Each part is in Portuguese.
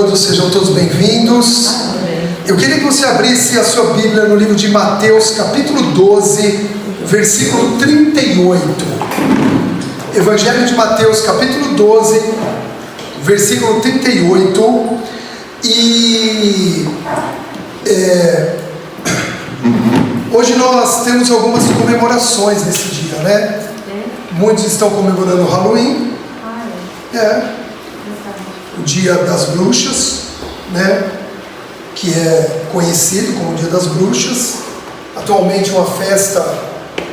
todos, sejam todos bem-vindos. Eu queria que você abrisse a sua Bíblia no livro de Mateus, capítulo 12, versículo 38. Evangelho de Mateus, capítulo 12, versículo 38. Hoje nós temos algumas comemorações nesse dia, né? Muitos estão comemorando o Halloween, o Dia das Bruxas, né? Que é conhecido como o Dia das Bruxas. Atualmente uma festa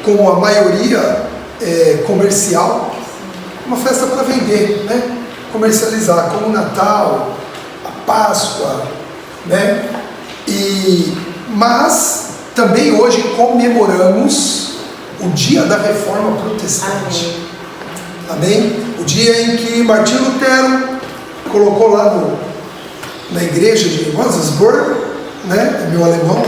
com a maioria comercial, uma festa para vender, né? Comercializar, como o Natal, a Páscoa, né? Mas também hoje comemoramos o Dia da Reforma Protestante. Amém? O dia em que Martinho Lutero colocou lá na igreja de Würzburg, né? É meu alemão,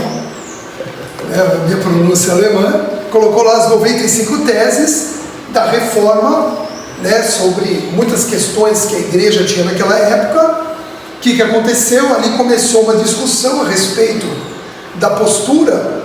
a minha pronúncia é alemã, colocou lá as 95 teses da reforma, né? Sobre muitas questões que a igreja tinha naquela época. O que aconteceu? Ali começou uma discussão a respeito da postura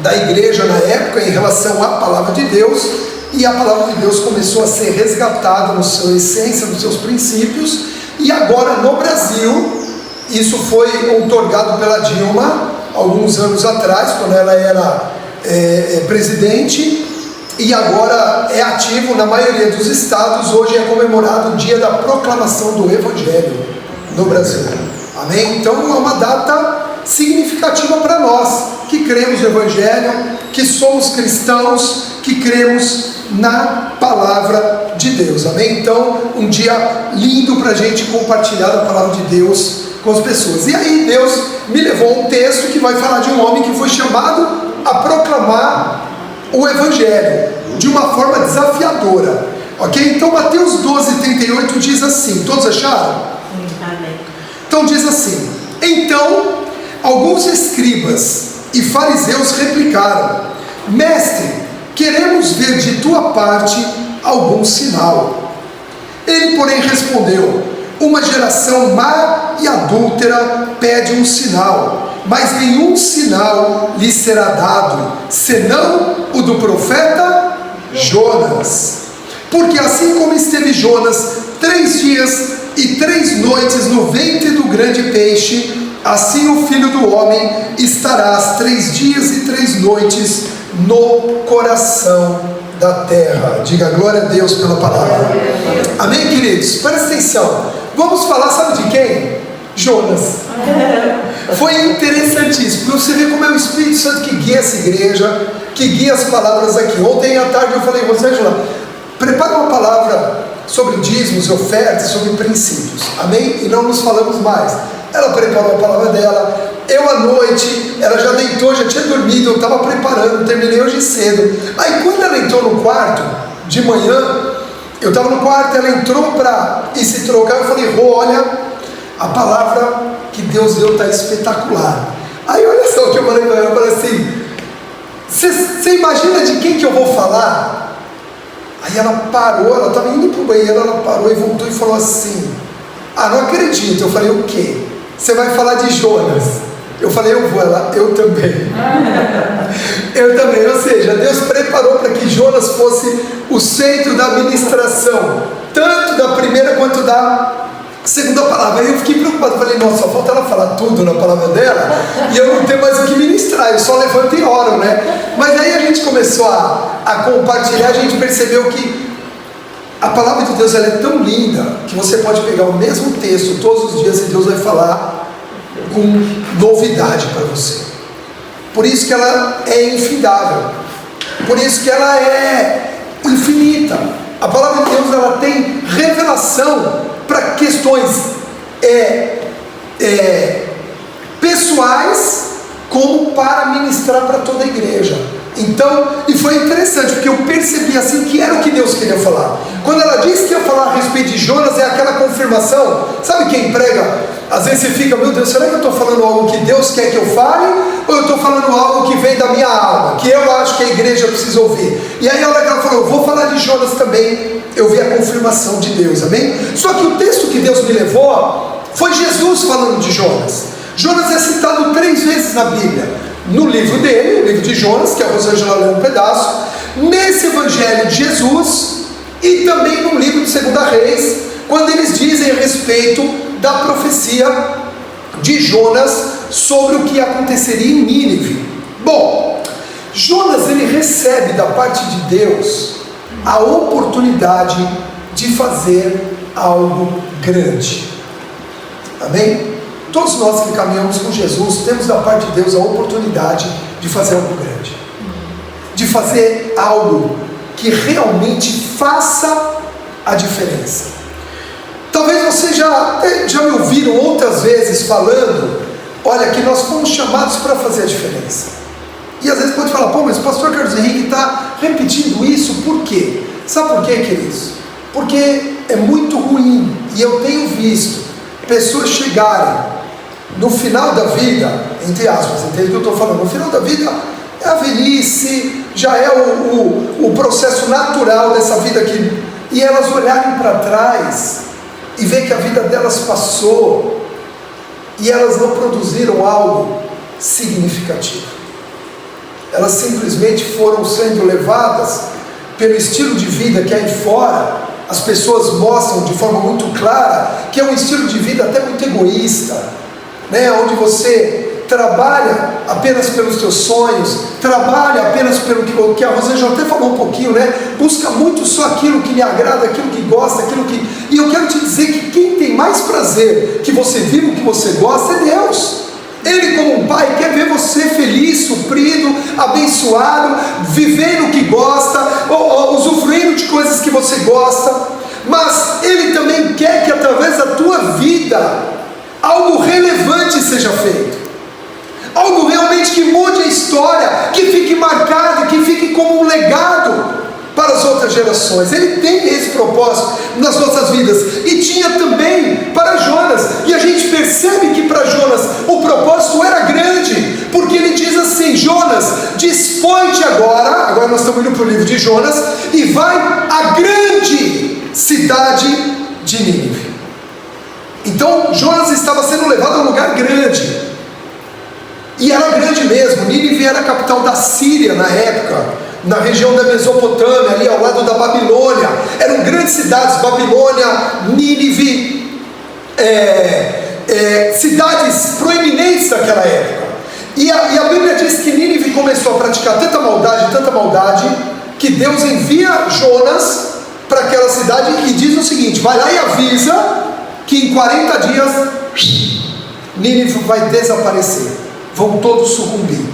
da igreja na época em relação à palavra de Deus, e a palavra de Deus começou a ser resgatada na sua essência, nos seus princípios. E agora no Brasil, isso foi outorgado pela Dilma alguns anos atrás, quando ela era presidente, e agora é ativo na maioria dos estados. Hoje é comemorado o dia da proclamação do Evangelho no Brasil. Amém? Então é uma data significativa para nós que cremos no Evangelho, que somos cristãos, que cremos na palavra de Deus. Amém? Então, um dia lindo para a gente compartilhar a palavra de Deus com as pessoas. E aí Deus me levou a um texto que vai falar de um homem que foi chamado a proclamar o Evangelho de uma forma desafiadora. Ok? Então Mateus 12, 38 diz assim, todos acharam? Então diz assim: então alguns escribas e fariseus replicaram: mestre, queremos ver de tua parte algum sinal. Ele, porém, respondeu: uma geração má e adúltera pede um sinal, mas nenhum sinal lhe será dado, senão o do profeta Jonas. Porque assim como esteve Jonas 3 dias e 3 noites no ventre do grande peixe, assim o Filho do Homem estará 3 dias e 3 noites no coração da terra. Diga glória a Deus pela palavra. Amém, queridos? Presta atenção. Vamos falar, sabe de quem? Jonas. Foi interessantíssimo, porque você vê como é o Espírito Santo que guia essa igreja, que guia as palavras aqui. Ontem à tarde eu falei: você, Angela, prepara uma palavra sobre dízimos e ofertas, sobre princípios. Amém? E não nos falamos mais. Ela preparou a palavra dela. Eu à noite, ela já deitou, já tinha dormido, eu estava preparando, terminei hoje cedo. Aí quando ela entrou no quarto, de manhã, eu estava no quarto, ela entrou para ir se trocar, eu falei: olha, a palavra que Deus deu está espetacular. Aí olha só o que eu falei para ela, eu falei assim: você imagina de quem que eu vou falar? Aí ela parou, ela estava indo para o banheiro, ela parou e voltou e falou assim: ah, não acredito. Eu falei: o quê? Você vai falar de Jonas? Eu falei: eu vou. Ela: eu também. Eu também. Ou seja, Deus preparou para que Jonas fosse o centro da ministração, tanto da primeira quanto da segunda palavra. Aí eu fiquei preocupado, falei: nossa, só falta ela falar tudo na palavra dela e eu não tenho mais o que ministrar, eu só levanto e oro, né? Mas aí a gente começou a compartilhar, a gente percebeu que a palavra de Deus, ela é tão linda que você pode pegar o mesmo texto todos os dias e Deus vai falar com novidade para você. Por isso que ela é infindável, por isso que ela é infinita. A palavra de Deus, ela tem revelação para questões pessoais, como para ministrar para toda a igreja. Então, e foi interessante, porque eu percebi assim que era o que Deus queria falar. Quando ela disse que ia falar a respeito de Jonas, é aquela confirmação. Sabe quem prega? Às vezes você fica: meu Deus, será que eu estou falando algo que Deus quer que eu fale? Ou eu estou falando algo que vem da minha alma, que eu acho que a igreja precisa ouvir? E aí a hora que ela falou: eu vou falar de Jonas também, eu vi a confirmação de Deus, amém? Só que o texto que Deus me levou foi Jesus falando de Jonas. Jonas é citado 3 vezes na Bíblia. No livro dele, o livro de Jonas, que a Rosângela leu um pedaço, nesse Evangelho de Jesus, e também no livro de 2 Reis, quando eles dizem a respeito da profecia de Jonas sobre o que aconteceria em Nínive. Bom, Jonas, ele recebe da parte de Deus a oportunidade de fazer algo grande. Amém? Todos nós que caminhamos com Jesus temos da parte de Deus a oportunidade de fazer algo grande, de fazer algo que realmente faça a diferença. Talvez você já me ouviram outras vezes falando, olha, que nós fomos chamados para fazer a diferença. E às vezes pode falar, pô, mas o pastor Carlos Henrique está repetindo isso, por quê? Sabe por quê, queridos? Porque é muito ruim, e eu tenho visto pessoas chegarem no final da vida, entre aspas, entende o que eu estou falando? No final da vida é a velhice, já é o processo natural dessa vida aqui, e elas olharem para trás e ver que a vida delas passou e elas não produziram algo significativo. Elas simplesmente foram sendo levadas pelo estilo de vida que aí fora as pessoas mostram de forma muito clara, que é um estilo de vida até muito egoísta, né? Onde você trabalha apenas pelos teus sonhos, trabalha apenas pelo que a Rosângela até falou um pouquinho, né? Busca muito só aquilo que lhe agrada, aquilo que gosta, aquilo que... E eu quero te dizer que quem tem mais prazer que você viva o que você gosta é Deus. Ele, como um pai, quer ver você feliz, suprido, abençoado, vivendo o que gosta, ou usufruindo de coisas que você gosta. Mas Ele também quer que através da tua vida algo relevante seja feito, algo realmente que mude a história, que fique marcado, que fique como um legado para as outras gerações. Ele tem esse propósito nas nossas vidas, e tinha também para Jonas, e a gente percebe que para Jonas o propósito era grande, porque ele diz assim: Jonas, dispõe-te agora nós estamos indo para o livro de Jonas, e vai à grande cidade de Nínive. Então Jonas estava sendo levado a um lugar grande, e era grande mesmo. Nínive era a capital da Síria na época, na região da Mesopotâmia, ali ao lado da Babilônia. Eram grandes cidades, Babilônia, Nínive, cidades proeminentes daquela época. E a Bíblia diz que Nínive começou a praticar tanta maldade, que Deus envia Jonas para aquela cidade e diz o seguinte: vai lá e avisa que em 40 dias Nínive vai desaparecer, vão todos sucumbir.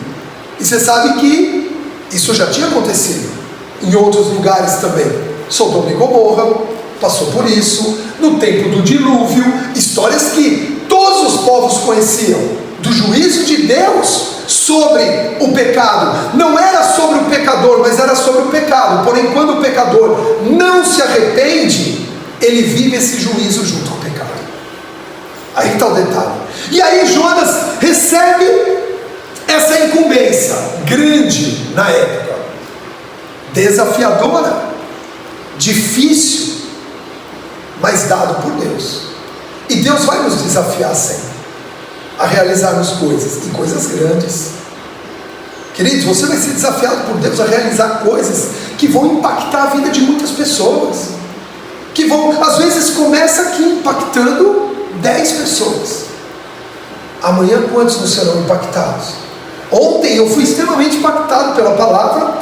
E você sabe que isso já tinha acontecido em outros lugares também. Sodoma e Gomorra passou por isso, no tempo do dilúvio, histórias que todos os povos conheciam, do juízo de Deus sobre o pecado. Não era sobre o pecador, mas era sobre o pecado. Porém, quando o pecador não se arrepende, ele vive esse juízo junto ao pecado. Aí está o detalhe. E aí Jonas recebe essa incumbência grande na época, desafiadora, difícil, mas dado por Deus. E Deus vai nos desafiar sempre a realizarmos coisas, e coisas grandes. Queridos, você vai ser desafiado por Deus a realizar coisas que vão impactar a vida de muitas pessoas, que vão, às vezes começa aqui impactando 10 pessoas. Amanhã quantos não serão impactados? Ontem eu fui extremamente impactado pela palavra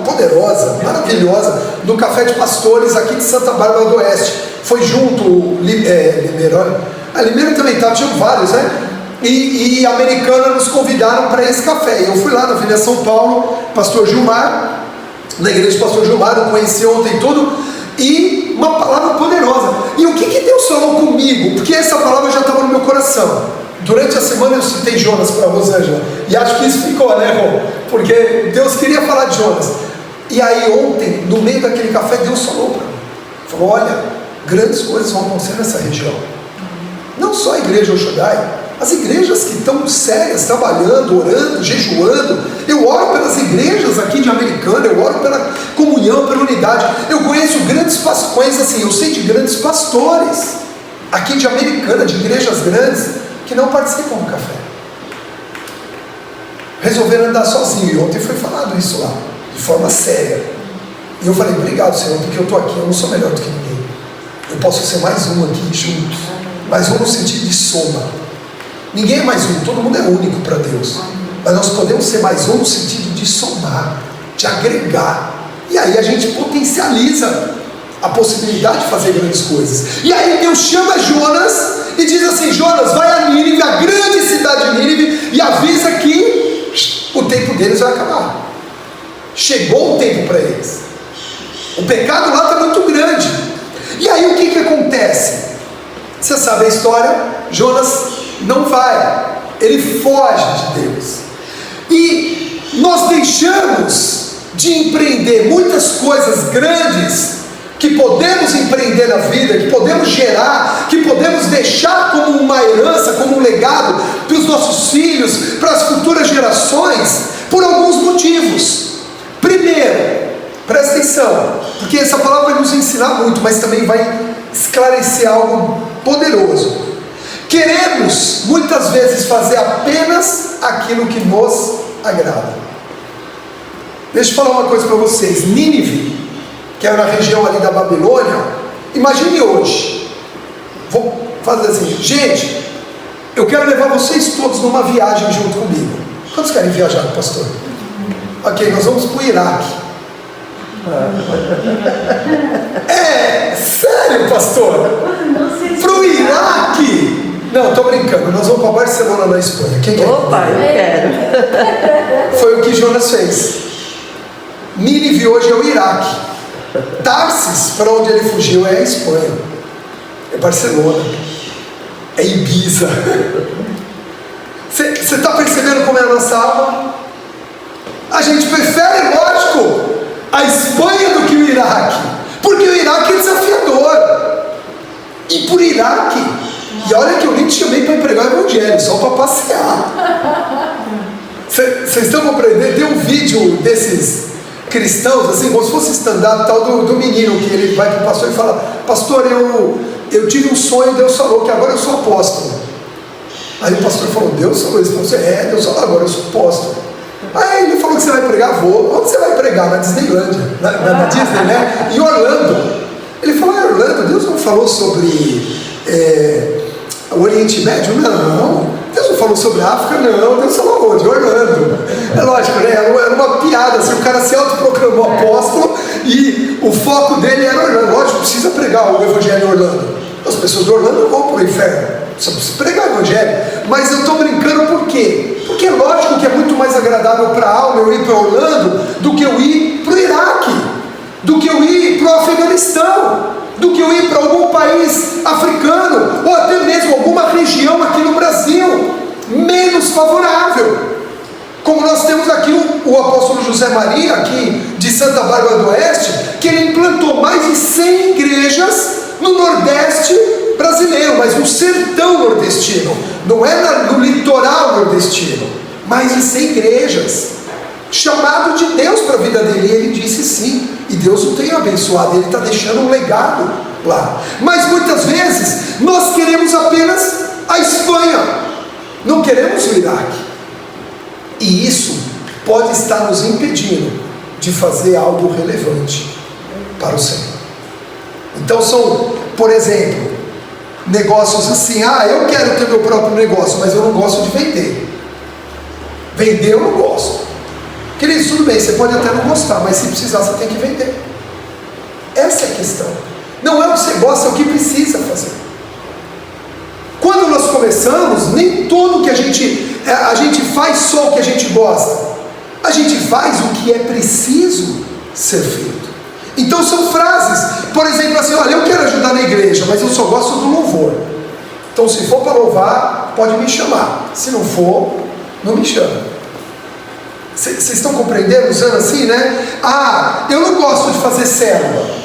poderosa, maravilhosa, no Café de Pastores aqui de Santa Bárbara do Oeste. Foi junto Limeira também estava, tinham vários, né? E a Americana nos convidaram para esse café. Eu fui lá na Avenida São Paulo, pastor Gilmar, na igreja do pastor Gilmar, eu conheci ontem tudo, e uma palavra poderosa. E o que Deus falou comigo? Porque essa palavra já estava no meu coração. Durante a semana eu citei Jonas para a Rosângela, e acho que isso ficou, né, Rô? Porque Deus queria falar de Jonas. E aí ontem, no meio daquele café, Deus falou para mim, falou: olha, grandes coisas vão acontecer nessa região. Não só a igreja El Shaddai, as igrejas que estão sérias, trabalhando, orando, jejuando. Eu oro pelas igrejas aqui de Americana, eu oro pela comunhão, pela unidade. Eu conheço grandes pastores, assim, eu sei de grandes pastores aqui de Americana, de igrejas grandes, que não participam do café. Resolveram andar sozinho, e ontem foi falado isso lá, de forma séria. E eu falei, obrigado, Senhor, porque eu estou aqui, eu não sou melhor do que ninguém. Eu posso ser mais um aqui junto, mais um no sentido de soma. Ninguém é mais um, todo mundo é único para Deus. Mas nós podemos ser mais um no sentido de somar, de agregar. E aí a gente potencializa a possibilidade de fazer grandes coisas. E aí Deus chama Jonas e diz assim: Jonas, vai a Nínive, a grande cidade de Nínive, e avisa que o tempo deles vai acabar. Chegou o tempo para eles. O pecado lá está muito grande. E aí o que acontece? Você sabe a história? Jonas não vai, ele foge de Deus. E nós deixamos de empreender muitas coisas grandes que podemos empreender na vida, que podemos gerar, que podemos deixar como uma herança, como um legado para os nossos filhos, para as futuras gerações, por alguns motivos. Primeiro, presta atenção, porque essa palavra vai nos ensinar muito, mas também vai esclarecer algo poderoso. Queremos muitas vezes fazer apenas aquilo que nos agrada. Deixa eu falar uma coisa para vocês. Nínive, que era na região ali da Babilônia, imagine hoje, vou fazer assim, gente, eu quero levar vocês todos numa viagem junto comigo. Quantos querem viajar, pastor? Ok, nós vamos para o Iraque. É, sério, pastor? Para o Iraque? Não, estou brincando, nós vamos para Barcelona, na Espanha. Quem quer? Opa, eu quero. Foi o que Jonas fez. Nínive hoje é o Iraque. Tarsis, para onde ele fugiu, é a Espanha, é Barcelona, é Ibiza. Você está percebendo como é a nossa alma? A gente prefere, lógico, a Espanha do que o Iraque, porque o Iraque é desafiador. E por Iraque, e olha que eu nem te chamei para pregar o evangelho, só para passear. Vocês estão compreendendo? Tem um vídeo desses cristãos, assim, como se fosse stand-up tal, do menino que ele vai para o pastor e fala: pastor, eu tive um sonho, Deus falou que agora eu sou apóstolo. Aí o pastor falou: Deus falou isso para você? É, Deus falou, agora eu sou apóstolo. Aí ele falou que você vai pregar, vou. Onde você vai pregar? Na Disneylândia, na Disney, né? Em Orlando. Ele falou: é Orlando, Deus não falou sobre o Oriente Médio? Não. Deus não falou sobre a África? Não. Deus falou onde? Orlando. É lógico, né? Era uma piada, assim, o cara se autoproclamou apóstolo e o foco dele era Orlando. Lógico, precisa pregar o evangelho em Orlando. As pessoas de Orlando não vão para o inferno, só precisa pregar o evangelho. Mas eu estou brincando por quê? Porque é lógico que é muito mais agradável para a alma eu ir para Orlando do que eu ir para o Iraque, do que eu ir para o Afeganistão, do que eu ir para algum país africano, ou até mesmo alguma região aqui no Brasil, menos favorável. Como nós temos aqui o apóstolo José Maria, aqui de Santa Bárbara do Oeste, que ele implantou mais de 100 igrejas no Nordeste brasileiro, mas no sertão nordestino, não é no litoral nordestino, mais de 100 igrejas, chamado de Deus para a vida dele, e ele disse sim, e Deus o tem abençoado, ele está deixando um legado lá. Mas muitas vezes nós queremos apenas a Espanha, não queremos o Iraque, e isso pode estar nos impedindo de fazer algo relevante para o Senhor. Então são, por exemplo, negócios assim: eu quero ter meu próprio negócio, mas eu não gosto de vender. Vender eu não gosto. Queridos, tudo bem, você pode até não gostar, mas se precisar você tem que vender. Essa é a questão. Não é o que você gosta, é o que precisa fazer. Quando nós começamos, nem tudo que a gente faz só o que a gente gosta. A gente faz o que é preciso ser feito. Então são frases, por exemplo assim: olha, eu quero ajudar na igreja, mas eu só gosto do louvor. Então se for para louvar, pode me chamar. Se não for, não me chama. Vocês estão compreendendo, usando assim, né? Eu não gosto de fazer célula.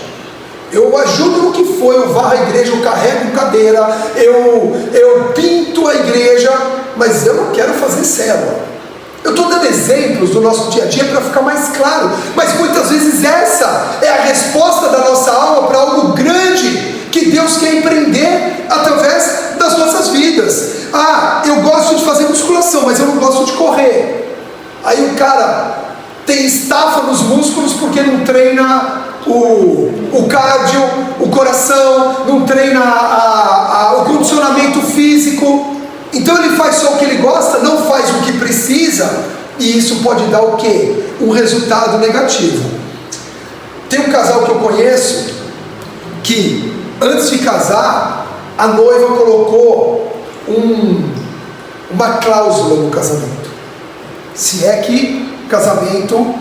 Eu ajudo no que for, eu varro a igreja, eu carrego cadeira, eu pinto a igreja, mas eu não quero fazer célula. Eu estou dando exemplos do nosso dia a dia para ficar mais claro, mas muitas vezes essa é a resposta da nossa alma para algo grande que Deus quer empreender através das nossas vidas. Eu gosto de fazer musculação, mas eu não gosto de correr. Aí o cara tem estafa nos músculos porque não treina o cardio, o coração, não treina o condicionamento físico. Então ele faz só o que ele gosta, não faz o que precisa, e isso pode dar o quê? Um resultado negativo. Tem um casal que eu conheço que antes de casar, a noiva colocou uma cláusula no casamento. Se é que casamento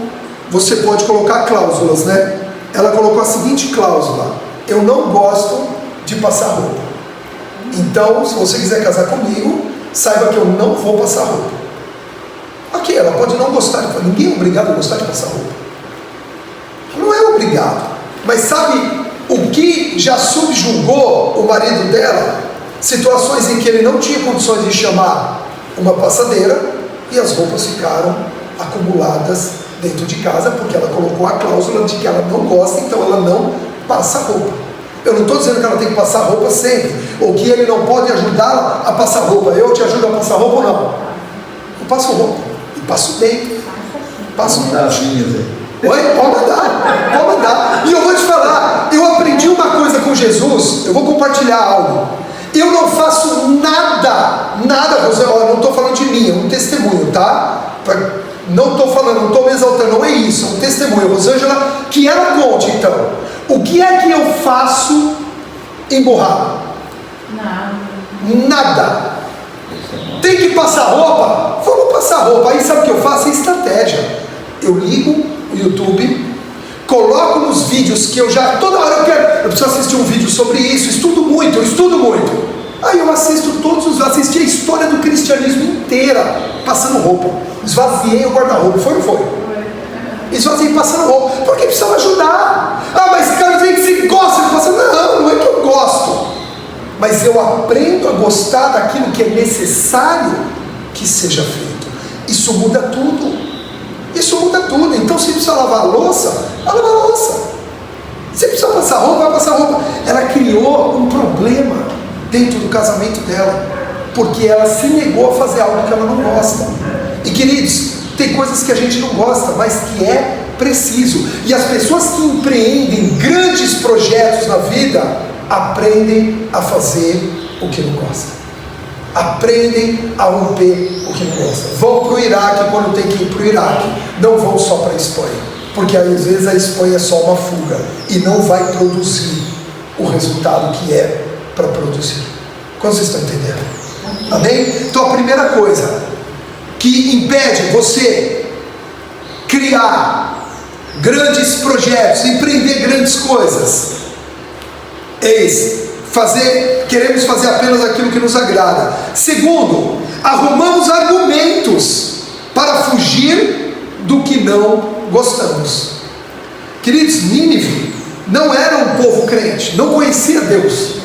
você pode colocar cláusulas, né? Ela colocou a seguinte cláusula: eu não gosto de passar roupa. Então, se você quiser casar comigo, saiba que eu não vou passar roupa. Ok, ela pode não gostar, ninguém é obrigado a gostar de passar roupa. Não é obrigado. Mas sabe o que já subjugou o marido dela? Situações em que ele não tinha condições de chamar uma passadeira e as roupas ficaram acumuladas dentro de casa, porque ela colocou a cláusula de que ela não gosta, então ela não passa roupa. Eu não estou dizendo que ela tem que passar roupa sempre, ou que ele não pode ajudá-la a passar roupa. Eu te ajudo a passar roupa ou não? Eu passo roupa, e passo bem. Passo roupa. Oi? Pode mandar. E eu vou te falar, eu aprendi uma coisa com Jesus, eu vou compartilhar algo. Eu não faço nada, Rosângela, eu não estou falando de mim, é um testemunho, tá? Não estou falando, não estou me exaltando, não é isso, é um testemunho. Rosângela, que ela conte então. O que é que eu faço emburrado? Nada. Tem que passar roupa? Vamos passar roupa. Aí sabe o que eu faço? É estratégia. Eu ligo o YouTube, coloco nos vídeos que eu já, toda hora eu preciso assistir um vídeo sobre isso, eu estudo muito. Aí eu assisti a história do cristianismo inteira, passando roupa. Esvaziei o guarda-roupa, foi ou não foi? Esvaziei passando roupa, porque precisava ajudar. Mas cara, dizer que você gosta de passar. Não é que eu gosto, mas eu aprendo a gostar daquilo que é necessário que seja feito. Isso muda tudo. Então se precisa lavar a louça, vai lavar a louça. Se precisa passar roupa, vai passar roupa. Ela criou um problema dentro do casamento dela, porque ela se negou a fazer algo que ela não gosta. E queridos, tem coisas que a gente não gosta, mas que é preciso. E as pessoas que empreendem grandes projetos na vida aprendem a fazer o que não gostam. Aprendem a romper o que não gostam. Vão para o Iraque quando tem que ir para o Iraque. Não vão só para a Espanha, porque às vezes a Espanha é só uma fuga e não vai produzir o resultado que é para produzir. Quando vocês estão entendendo? Amém? Então a primeira coisa que impede você criar grandes projetos, empreender grandes coisas, é esse: queremos fazer apenas aquilo que nos agrada. Segundo, arrumamos argumentos para fugir do que não gostamos. Queridos, Nínive não era um povo crente, não conhecia Deus,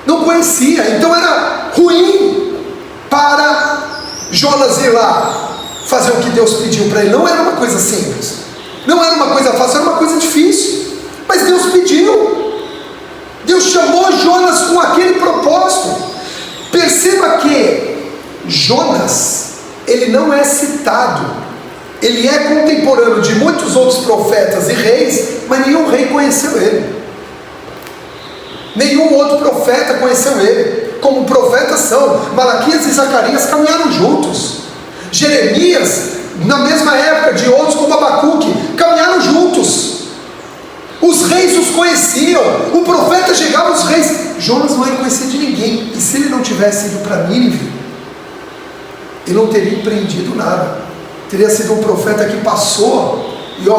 não conhecia, então era ruim para Jonas ir lá fazer o que Deus pediu para ele. Não era uma coisa simples, não era uma coisa fácil, era uma coisa difícil, mas Deus pediu. Deus chamou Jonas com aquele propósito. Perceba que Jonas, ele não é citado, ele é contemporâneo de muitos outros profetas e reis, mas nenhum rei conheceu ele, nenhum outro profeta conheceu ele. Como profetas são Malaquias e Zacarias, caminharam juntos. Jeremias, na mesma época de outros como Abacuque, caminharam juntos. Os reis os conheciam, o profeta chegava aos reis. Jonas não era conhecido de ninguém, e se ele não tivesse ido para Nínive, ele não teria empreendido nada. Teria sido um profeta que passou e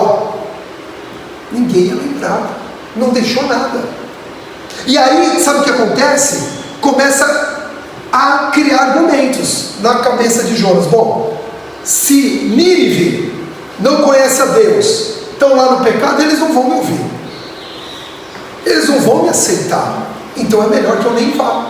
ninguém ia lembrar, não deixou nada. E aí, sabe o que acontece? Começa a criar argumentos na cabeça de Jonas. Bom, se Nínive não conhece a Deus, estão lá no pecado, eles não vão me ouvir, eles não vão me aceitar, então é melhor que eu nem vá.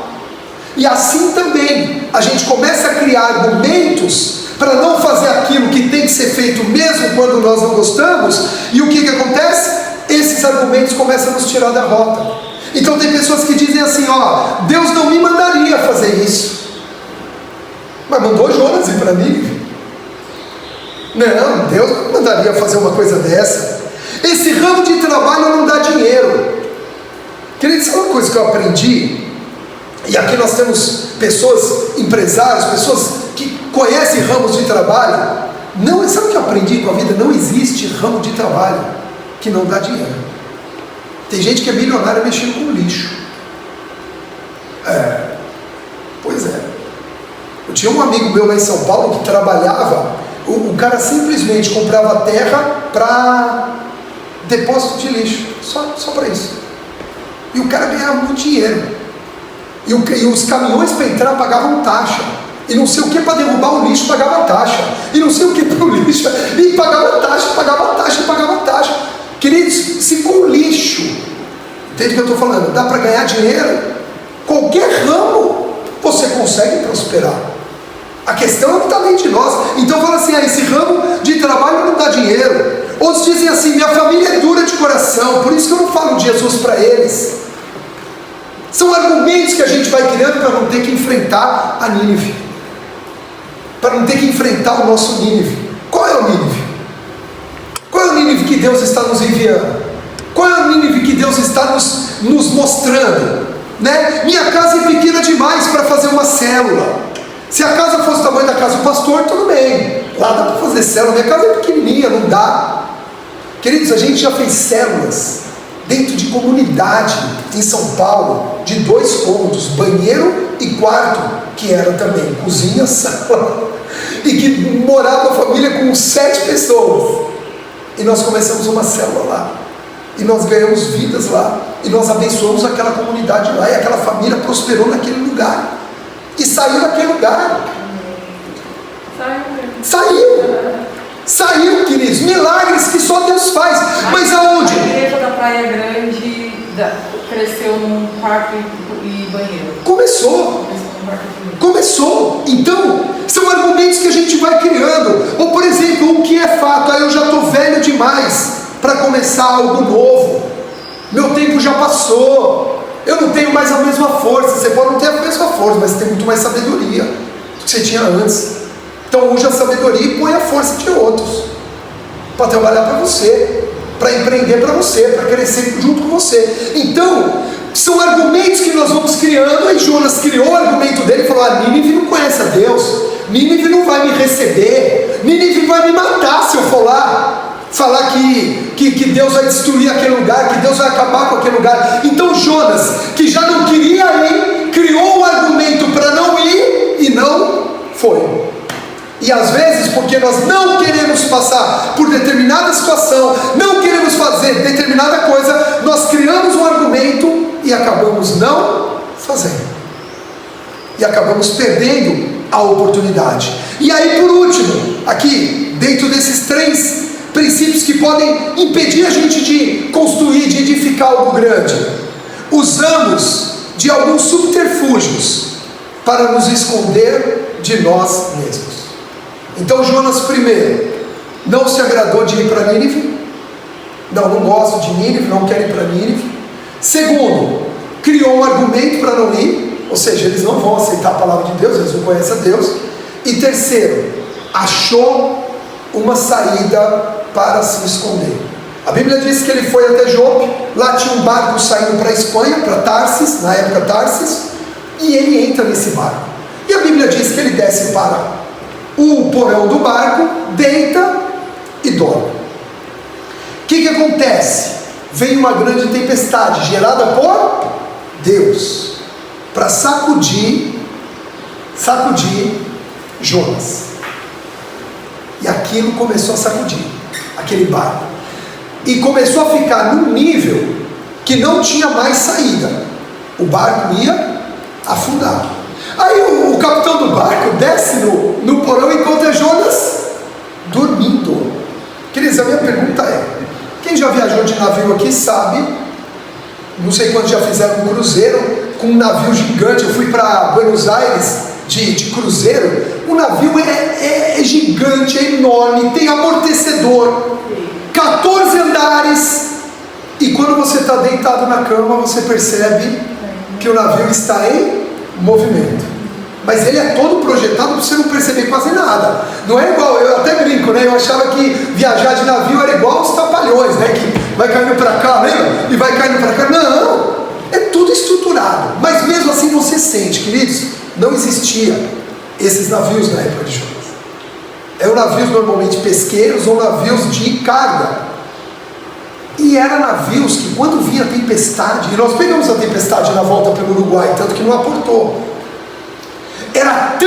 E assim também a gente começa a criar argumentos para não fazer aquilo que tem que ser feito mesmo quando nós não gostamos. E o que acontece? Esses argumentos começam a nos tirar da rota. Então tem pessoas que dizem assim, ó, Deus não me mandaria fazer isso. Mas mandou Jonas ir para Nínive. Não, Deus não mandaria fazer uma coisa dessa. Esse ramo de trabalho não dá dinheiro. Queridos, sabe uma coisa que eu aprendi? E aqui nós temos pessoas, empresários, pessoas que conhecem ramos de trabalho. Não, sabe o que eu aprendi com a vida? Não existe ramo de trabalho que não dá dinheiro. Tem gente que é milionária mexendo com lixo. Pois é. Eu tinha um amigo meu lá em São Paulo que trabalhava, o cara simplesmente comprava terra para depósito de lixo, só para isso. E o cara ganhava muito dinheiro. E os caminhões para entrar pagavam taxa. E não sei o que para derrubar o lixo pagava taxa. E não sei o que para o lixo. E pagava taxa. Queridos, se com lixo, entende o que eu estou falando? Dá para ganhar dinheiro, qualquer ramo você consegue prosperar. A questão é o que está dentro de nós. Então fala assim, esse ramo de trabalho não dá dinheiro. Outros dizem assim, minha família é dura de coração, por isso que eu não falo de Jesus para eles. São argumentos que a gente vai criando para não ter que enfrentar a Nínive, para não ter que enfrentar o nosso Nínive. Qual é o Nínive? Qual é o Nínive que Deus está nos enviando? Qual é o Nínive que Deus está nos mostrando? Né? Minha casa é pequena demais para fazer uma célula. Se a casa fosse o tamanho da casa do pastor, tudo bem, lá dá para fazer célula. Minha casa é pequenininha, não dá. Queridos, a gente já fez células dentro de comunidade em São Paulo, de 2 cômodos, banheiro e quarto, que era também cozinha, sala, e que morava a família com 7 pessoas. E nós começamos uma célula lá, e nós ganhamos vidas lá, e nós abençoamos aquela comunidade lá, e aquela família prosperou naquele lugar, e saiu daquele lugar. Saiu, queridos, milagres que só Deus faz. Mas aonde? A igreja da Praia Grande cresceu num quarto e banheiro. Começou. Então, são argumentos que a gente vai criando. Ou, por exemplo, o que é fato? Eu já estou velho demais para começar algo novo. Meu tempo já passou. Eu não tenho mais a mesma força. Você pode não ter a mesma força, mas você tem muito mais sabedoria do que você tinha antes. Então use a sabedoria e põe a força de outros para trabalhar para você, para empreender para você, para crescer junto com você. Então, são argumentos que nós vamos criando. E Jonas criou o argumento dele e falou, Nínive não conhece a Deus, Nínive não vai me receber, Nínive vai me matar se eu for lá falar que Deus vai destruir aquele lugar, que Deus vai acabar com aquele lugar. Então Jonas, que já não queria ir, criou um argumento para não ir e não foi. E às vezes, porque nós não queremos passar por determinada situação, não queremos fazer determinada coisa, nós criamos um argumento e acabamos não fazendo. E acabamos perdendo a oportunidade. E aí, por último, aqui, dentro desses 3 princípios que podem impedir a gente de construir, de edificar algo grande, usamos de alguns subterfúgios para nos esconder de nós mesmos. Então Jonas, primeiro, não se agradou de ir para Nínive. Não gosto de Nínive, não quero ir para Nínive. Segundo, criou um argumento para não ir, ou seja, eles não vão aceitar a palavra de Deus, eles não conhecem a Deus. E terceiro, achou uma saída para se esconder. A Bíblia diz que ele foi até Jope, lá tinha um barco saindo para a Espanha, para Tarsis, na época Tarsis, e ele entra nesse barco. E a Bíblia diz que ele desce para o porão do barco, deita e dorme. O que acontece? Vem uma grande tempestade gerada por Deus para sacudir Jonas. E aquilo começou a sacudir aquele barco, e começou a ficar num nível que não tinha mais saída. O barco ia afundar. Aí o capitão do barco desce no porão e encontra Jonas dormindo. Queridos, a minha pergunta é: quem já viajou de navio aqui sabe, não sei quantos já fizeram um cruzeiro com um navio gigante. Eu fui para Buenos Aires de cruzeiro. O navio é gigante, é enorme, tem amortecedor, 14 andares, E quando você está deitado na cama, você percebe que o navio está em movimento. Mas ele é todo projetado para você não perceber quase nada. Não é igual, eu até brinco, né? Eu achava que viajar de navio era igual aos trapalhões, né? Que vai caindo para cá, lembra? E vai caindo para cá. Não, é tudo estruturado. Mas mesmo assim você sente, queridos, não existia esses navios na época de Jonas. Eram navios normalmente pesqueiros ou navios de carga. E eram navios que quando vinha a tempestade, e nós pegamos a tempestade na volta pelo Uruguai, tanto que não aportou. Era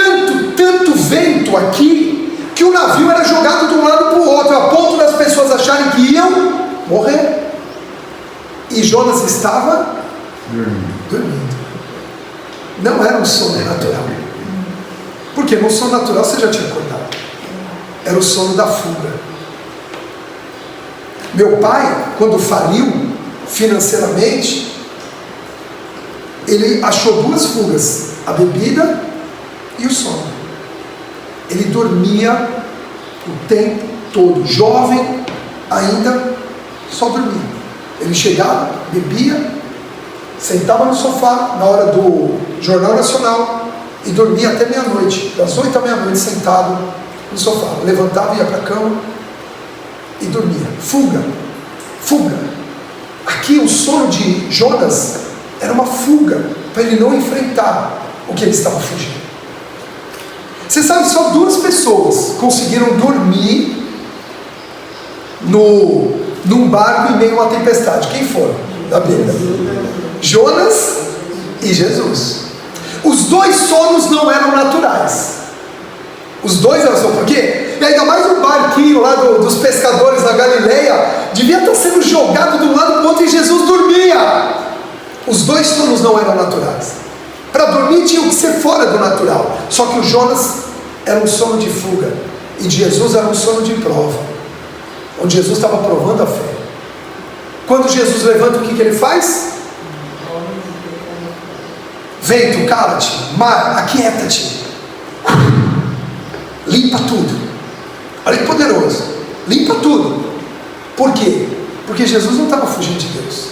tanto vento aqui, que o navio era jogado de um lado para o outro, a ponto das pessoas acharem que iam morrer. E Jonas estava dormindo. Não era um sono natural. Porque no sono natural você já tinha acordado. Era o sono da fuga. Meu pai, quando faliu financeiramente, ele achou duas fugas: a bebida e o sono. Ele dormia o tempo todo, jovem ainda, só dormia. Ele chegava, bebia, sentava no sofá na hora do Jornal Nacional e dormia até meia-noite, das 8 à meia-noite, sentado no sofá. Levantava, ia para a cama e dormia. Fuga. Aqui o sono de Jonas era uma fuga, para ele não enfrentar o que ele estava fugindo. Você sabe, só duas pessoas conseguiram dormir num barco em meio a uma tempestade. Quem foram? Da Bíblia: Jonas e Jesus. Os dois sonos não eram naturais. Os dois eram só por quê? E ainda mais o barquinho lá dos pescadores na Galileia devia estar sendo jogado de um lado para o outro e Jesus dormia. Os dois sonos não eram naturais. Para dormir tinha que ser fora do natural. Só que o Jonas era um sono de fuga e Jesus era um sono de prova, onde Jesus estava provando a fé. Quando Jesus levanta, o que ele faz? Vento, cala-te. Mar, aquieta-te. Limpa tudo. Olha que poderoso. Limpa tudo. Por quê? Porque Jesus não estava fugindo de Deus.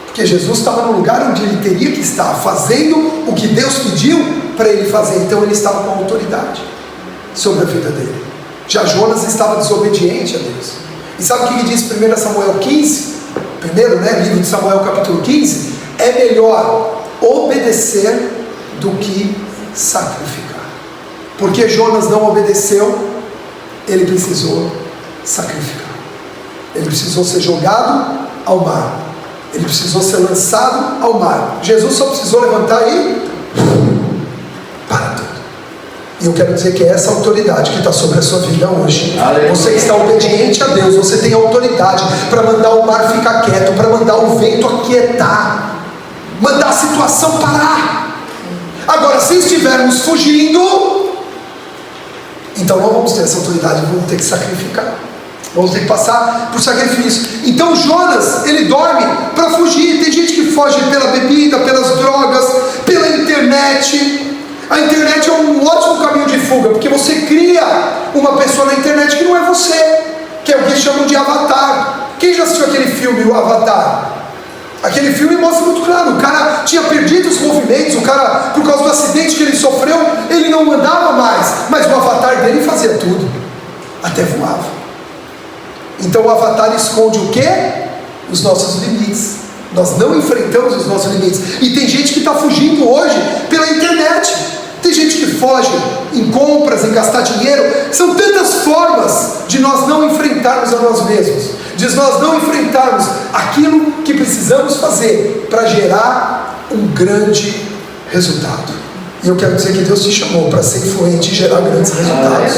Porque Jesus estava no lugar onde ele teria que estar, fazendo o que Deus pediu para ele fazer. Então ele estava com autoridade sobre a vida dele. Já Jonas estava desobediente a Deus. E sabe o que diz 1 Samuel 15? Primeiro, livro de Samuel capítulo 15. É melhor obedecer do que sacrificar. Porque Jonas não obedeceu, ele precisou sacrificar. Ele precisou ser jogado ao mar. Ele precisou ser lançado ao mar. Jesus só precisou levantar e para tudo. E eu quero dizer que é essa autoridade que está sobre a sua vida hoje. Aleluia. Você está obediente a Deus. Você tem autoridade para mandar o mar ficar quieto, para mandar o vento aquietar, mandar a situação parar. Agora, se estivermos fugindo, então não vamos ter essa autoridade, vamos ter que sacrificar. Vamos ter que passar por sacrifício. Então Jonas, ele dorme para fugir. Tem gente que foge pela bebida, pelas drogas, pela internet. A internet é um ótimo caminho de fuga, porque você cria uma pessoa na internet que não é você, que é o que chamam de avatar. Quem já assistiu aquele filme, o Avatar? Aquele filme mostra muito claro, o cara tinha perdido os movimentos, o cara, por causa do acidente que ele sofreu, ele não andava mais, mas o avatar dele fazia tudo, até voava. Então o avatar esconde o quê? Os nossos limites. Nós não enfrentamos os nossos limites. E tem gente que está fugindo hoje pela internet. Tem gente que foge em compras, em gastar dinheiro. São tantas formas de nós não enfrentarmos a nós mesmos, de nós não enfrentarmos aquilo que precisamos fazer para gerar um grande resultado. E eu quero dizer que Deus te chamou para ser influente e gerar grandes resultados.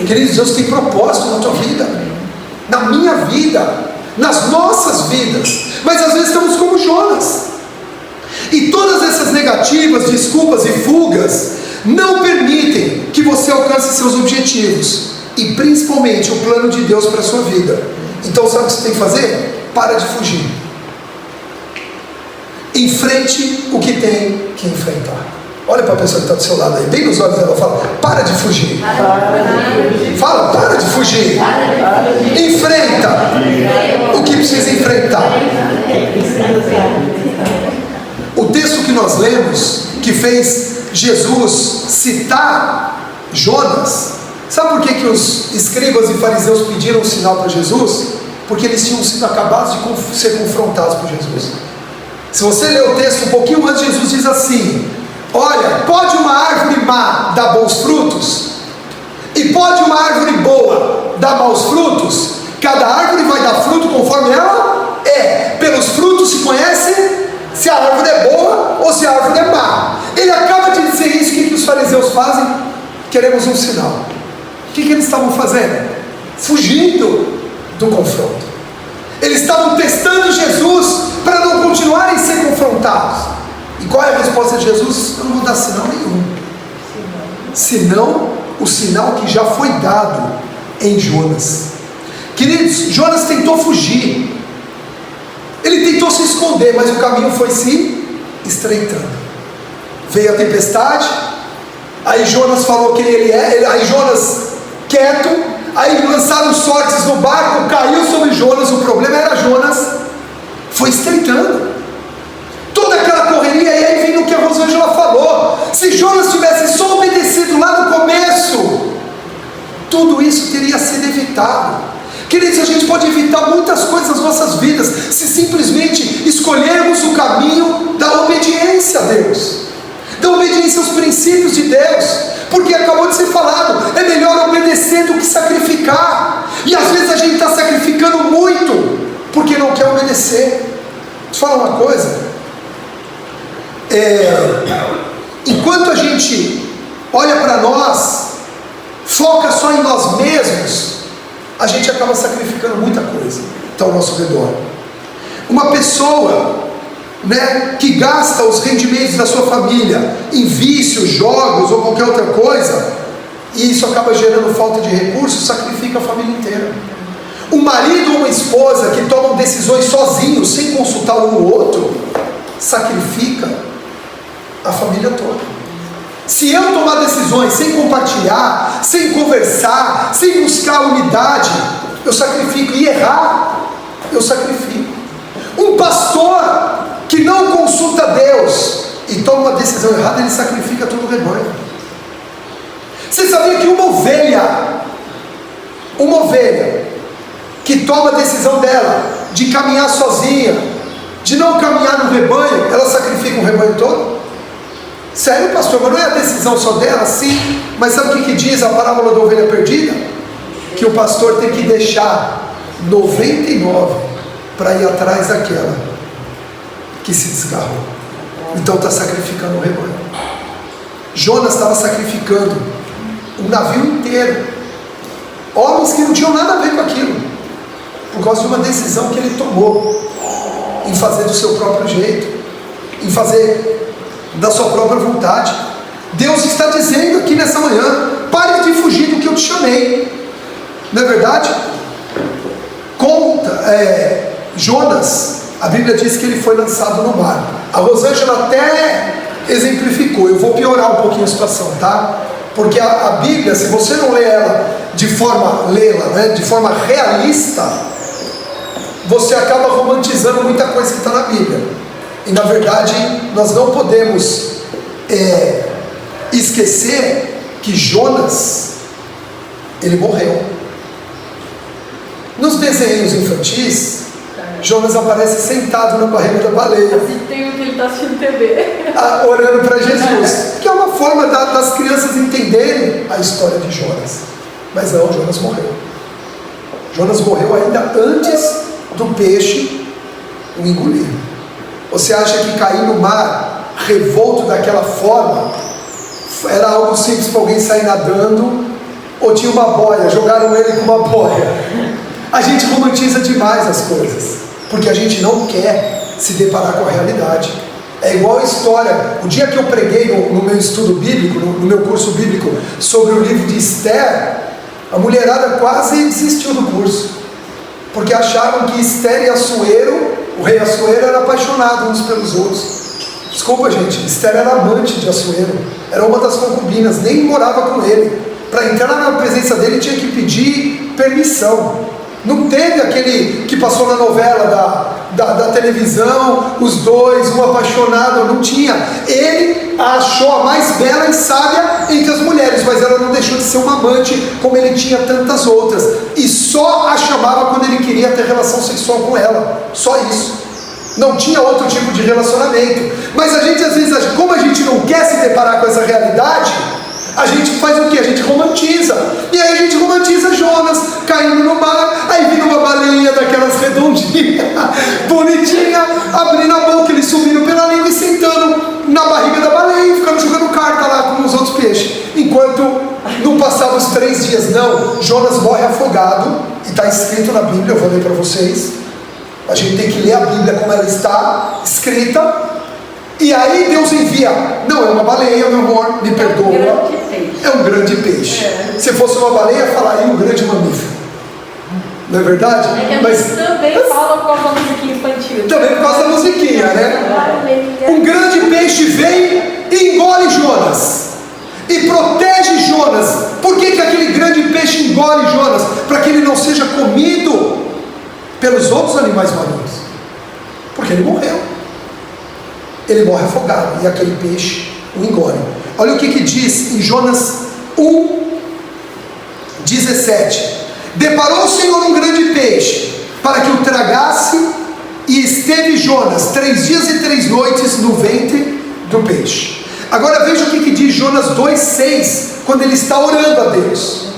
Queridos, Deus tem propósito na tua vida, na minha vida, nas nossas vidas. Mas às vezes estamos como Jonas, e todas essas negativas, desculpas e fugas não permitem que você alcance seus objetivos, e principalmente o plano de Deus para a sua vida. Então sabe o que você tem que fazer? Para de fugir. Enfrente o que tem que enfrentar. Olha para a pessoa que está do seu lado aí, bem nos olhos dela, fala: para de fugir. Fala: para de fugir. Enfrenta o que precisa enfrentar. O texto que nós lemos, que fez Jesus citar Jonas, sabe por que os escribas e fariseus pediram um sinal para Jesus? Porque eles tinham sido acabados de ser confrontados por Jesus. Se você ler o texto um pouquinho antes, Jesus diz assim: olha, pode uma árvore má dar bons frutos? E pode uma árvore boa dar maus frutos? Cada árvore vai dar fruto conforme ela é. Pelos frutos se conhece se a árvore é boa ou se a árvore é má. Ele acaba de dizer isso. O que os fariseus fazem? Queremos um sinal. O que eles estavam fazendo? Fugindo do confronto. Eles estavam testando Jesus para não continuarem a ser confrontados. E qual é a resposta de Jesus? Eu não vou dar sinal nenhum, senão o sinal que já foi dado em Jonas. Queridos, Jonas tentou fugir, ele tentou se esconder, mas o caminho foi se estreitando. Veio a tempestade, aí Jonas falou quem ele é, aí Jonas quieto, aí lançaram sortes no barco, caiu sobre Jonas, o problema era Jonas, foi estreitando. Toda aquela correria, e aí vem o que a Rosângela falou: se Jonas tivesse só obedecido lá no começo, tudo isso teria sido evitado. Queridos, a gente pode evitar muitas coisas nas nossas vidas, se simplesmente escolhermos o caminho da obediência a Deus, da obediência aos princípios de Deus, porque acabou de ser falado, é melhor obedecer do que sacrificar, e às vezes a gente está sacrificando muito, porque não quer obedecer. Deixa eu falar uma coisa, enquanto a gente olha para nós, foca só em nós mesmos, a gente acaba sacrificando muita coisa que está ao nosso redor. Uma pessoa, que gasta os rendimentos da sua família em vícios, jogos ou qualquer outra coisa, e isso acaba gerando falta de recursos, sacrifica a família inteira. Um marido ou uma esposa que tomam decisões sozinhos, sem consultar um ou outro, sacrifica a família toda. Se eu tomar decisões sem compartilhar, sem conversar, sem buscar unidade, eu sacrifico. E errar, eu sacrifico. Um pastor que não consulta Deus e toma uma decisão errada, ele sacrifica todo o rebanho. Você sabia que uma ovelha que toma a decisão dela de caminhar sozinha, de não caminhar no rebanho, ela sacrifica o rebanho todo? Sério, pastor, mas não é a decisão só dela? Sim, mas sabe o que diz a parábola da ovelha perdida? Que o pastor tem que deixar 99 para ir atrás daquela que se desgarrou. Então está sacrificando o rebanho. Jonas estava sacrificando um navio inteiro, homens que não tinham nada a ver com aquilo, por causa de uma decisão que ele tomou, em fazer do seu próprio jeito, em fazer da sua própria vontade. Deus está dizendo aqui nessa manhã: pare de fugir do que eu te chamei. Não é verdade? Jonas, a Bíblia diz que ele foi lançado no mar. A Rosângela até exemplificou. Eu vou piorar um pouquinho a situação, tá? Porque a Bíblia, se você não lê ela de forma realista, você acaba romantizando muita coisa que está na Bíblia. E na verdade nós não podemos esquecer que Jonas, ele morreu. Nos desenhos infantis, Jonas aparece sentado na barriga da baleia, tem o que ele está assistindo TV, orando para Jesus, que é uma forma das crianças entenderem a história de Jonas. Mas não, Jonas morreu. Jonas morreu ainda antes do peixe o engolir. Você acha que cair no mar revolto daquela forma era algo simples para alguém sair nadando? Ou tinha uma boia, jogaram ele com uma boia? A gente romantiza demais as coisas, porque a gente não quer se deparar com a realidade. É igual a história, o dia que eu preguei no meu estudo bíblico, no meu curso bíblico, sobre o livro de Esther, a mulherada quase desistiu do curso, porque achavam que Esther e Assuero, o rei Assuero, eram apaixonados uns pelos outros. Desculpa, gente, Esther era amante de Assuero, era uma das concubinas, nem morava com ele. Para entrar na presença dele tinha que pedir permissão. Não teve aquele que passou na novela da televisão, os dois, um apaixonado, não tinha. Ele a achou a mais bela e sábia entre as mulheres, mas ela não deixou de ser uma amante, como ele tinha tantas outras, e só a chamava quando ele queria ter relação sexual com ela, só isso. Não tinha outro tipo de relacionamento. Mas a gente às vezes, como a gente não quer se deparar com essa realidade, a gente faz o que? A gente romantiza. E aí a gente romantiza Jonas caindo no mar, aí vindo uma baleia daquelas redondinhas, bonitinha, abrindo a boca, ele subindo pela língua e sentando na barriga da baleia e ficando jogando carta lá com os outros peixes. Enquanto não passavam os 3 dias, não, Jonas morre afogado, e está escrito na Bíblia, eu vou ler para vocês. A gente tem que ler a Bíblia como ela está escrita. E aí Deus envia, não é uma baleia, meu amor, me perdoa, é um grande peixe. Se fosse uma baleia, falaria um grande mamífero. Não é verdade? É que a gente também fala com a musiquinha infantil. Também por causa da musiquinha, né? Um grande peixe vem e engole Jonas. E protege Jonas. Por que aquele grande peixe engole Jonas? Para que ele não seja comido pelos outros animais marinhos. Porque ele morreu. Ele morre afogado e aquele peixe o engole. Olha o que diz em Jonas 1:17. Deparou o Senhor um grande peixe para que o tragasse, e esteve Jonas 3 dias e 3 noites no ventre do peixe. Agora veja o que diz Jonas 2:6, quando ele está orando a Deus.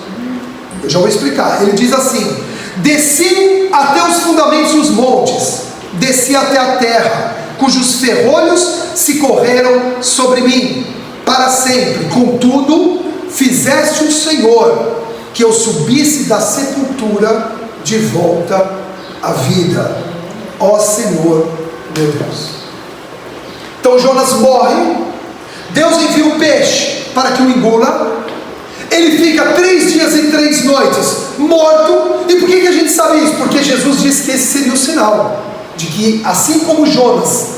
Eu já vou explicar. Ele diz assim: desci até os fundamentos dos montes, desci até a terra, cujos ferrolhos se correram sobre mim para sempre. Contudo, fizeste o Senhor que eu subisse da sepultura de volta à vida, ó Senhor meu Deus. Então Jonas morre, Deus envia um peixe para que o engula, ele fica 3 dias e 3 noites morto. E por que a gente sabe isso? Porque Jesus disse que esse seria o sinal de que, assim como Jonas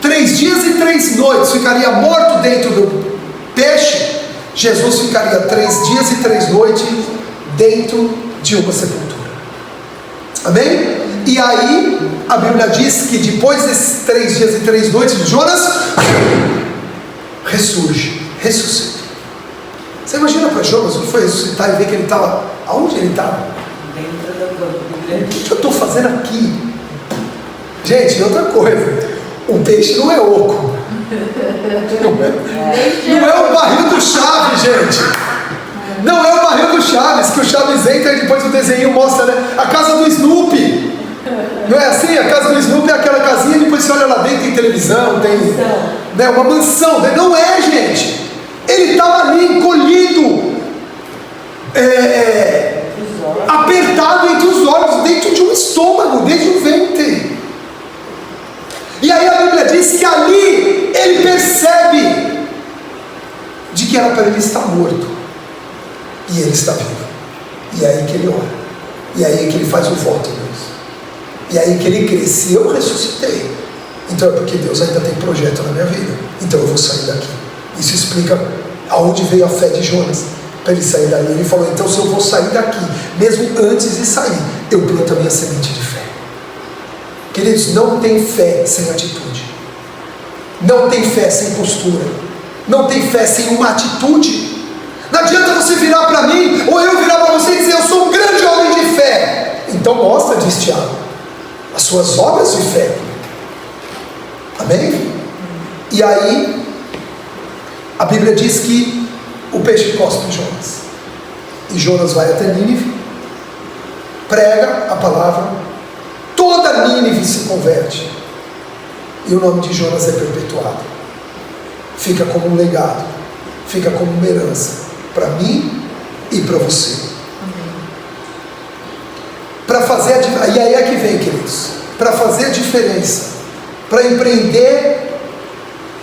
3 dias e 3 noites ficaria morto dentro do peixe, Jesus ficaria 3 dias e 3 noites dentro de uma sepultura. Amém? E aí a Bíblia diz que depois desses 3 dias e 3 noites, Jonas ressuscita. Você imagina para Jonas o que foi ressuscitar e ver que ele estava, aonde ele estava? Dentro da Bíblia. O que eu estou fazendo aqui? Gente, outra coisa, o peixe não é oco. Não é o barril do Chaves, gente. Não é o barril do Chaves, que o Chaves entra e depois o desenho mostra, né? A casa do Snoopy. Não é assim? A casa do Snoopy é aquela casinha e depois você olha lá dentro, tem televisão, tem, né, uma mansão. Não é, gente. Ele estava ali encolhido, apertado entre os olhos, dentro de um estômago, dentro do ventre. E aí a Bíblia diz que ali ele percebe de que era para ele estar morto, e ele está vivo. E aí que ele ora, e aí que ele faz o voto a Deus, e aí que ele crê: se eu ressuscitei, então é porque Deus ainda tem projeto na minha vida, então eu vou sair daqui. Isso explica aonde veio a fé de Jonas, para ele sair dali. Ele falou: então se eu vou sair daqui, mesmo antes de sair, eu planto a minha semente de fé. Queridos, não tem fé sem atitude, não tem fé sem postura, não tem fé sem uma atitude. Não adianta você virar para mim, ou eu virar para você e dizer: eu sou um grande homem de fé. Então mostra, diz Tiago, as suas obras de fé. Amém? E aí a Bíblia diz que o peixe cospe em Jonas, e Jonas vai até Nínive, prega a palavra, toda Nínive se converte, e o nome de Jonas é perpetuado, fica como um legado, fica como uma herança para mim e para você. Para fazer e aí é que vem, queridos, para fazer a diferença, para empreender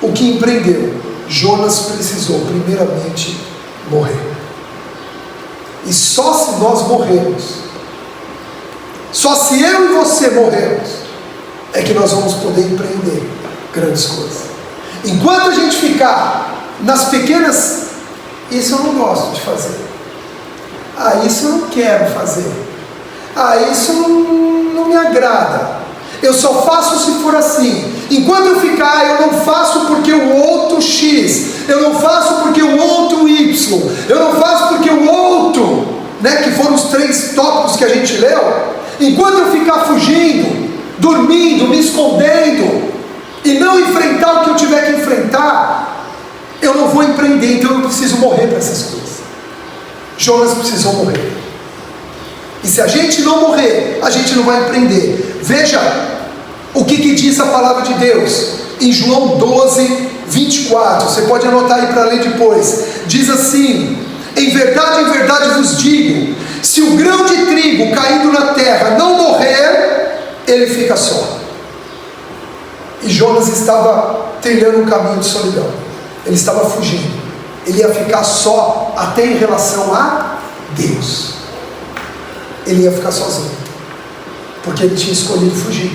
o que empreendeu, Jonas precisou primeiramente morrer. E só se nós morrermos, só se eu e você morrermos, é que nós vamos poder empreender grandes coisas. Enquanto a gente ficar nas pequenas, isso eu não gosto de fazer, isso eu não quero fazer, isso não me agrada, eu só faço se for assim. Enquanto eu ficar, eu não faço porque o outro X, eu não faço porque o outro Y, eu não faço porque o outro, que foram os 3 tópicos que a gente leu. Enquanto eu ficar fugindo, dormindo, me escondendo e não enfrentar o que eu tiver que enfrentar, eu não vou empreender. Então eu preciso morrer para essas coisas. Jonas precisou morrer. E se a gente não morrer, a gente não vai empreender. Veja o que diz a palavra de Deus em João 12, 24. Você pode anotar aí para ler depois. Diz assim: em verdade vos digo, se o grão de trigo caindo na terra não morrer, ele fica só. E Jonas estava trilhando um caminho de solidão. Ele estava fugindo. Ele ia ficar só até em relação a Deus. Ele ia ficar sozinho, porque ele tinha escolhido fugir.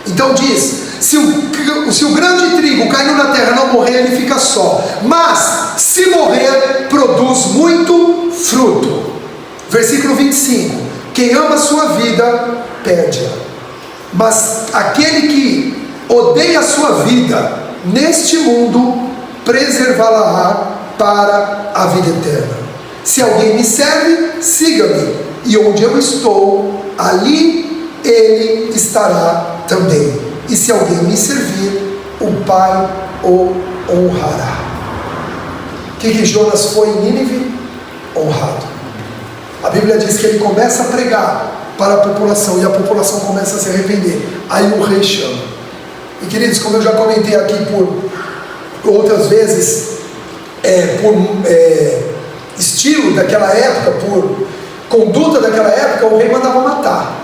Então diz: se o grão de trigo caindo na terra não morrer, ele fica só, mas se morrer, produz muito fruto. Versículo 25: quem ama a sua vida, perde-a, mas aquele que odeia a sua vida neste mundo, preservá-la para a vida eterna. Se alguém me serve, siga-me, e onde eu estou, ali ele estará também. E se alguém me servir, o Pai o honrará. O que Jonas foi em Nínive? Honrado. A Bíblia diz que ele começa a pregar para a população, e a população começa a se arrepender. Aí o rei chama. E queridos, como eu já comentei aqui por outras vezes, por estilo daquela época, por conduta daquela época, o rei mandava matar,